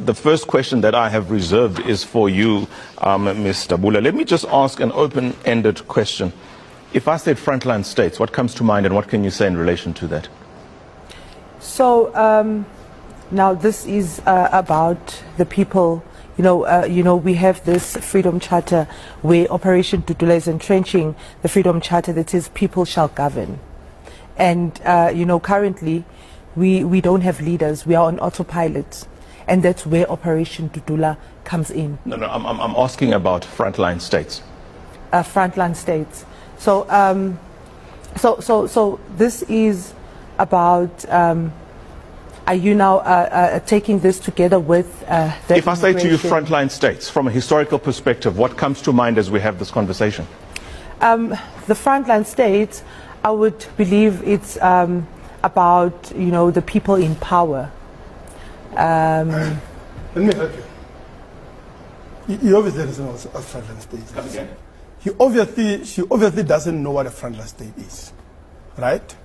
the first question that I have reserved is for you, Ms. Dabula. Let me just ask an open-ended question. If I said frontline states, what comes to mind and what can you say in relation to that? So now this is about the people. We have this Freedom Charter where Operation Dudula is entrenching the Freedom Charter that says people shall govern. And, currently we don't have leaders. We are on autopilot. And that's where Operation Dudula comes in. No, I'm asking about frontline states. Frontline states. So, so this is about, are you now taking this together with the If I say to you frontline states, from a historical perspective, what comes to mind as we have this conversation? The frontline states, I would believe it's about, the people in power. Let me help you. You obviously doesn't know what a frontline state is. Come again? She obviously doesn't know what a frontline state is, right?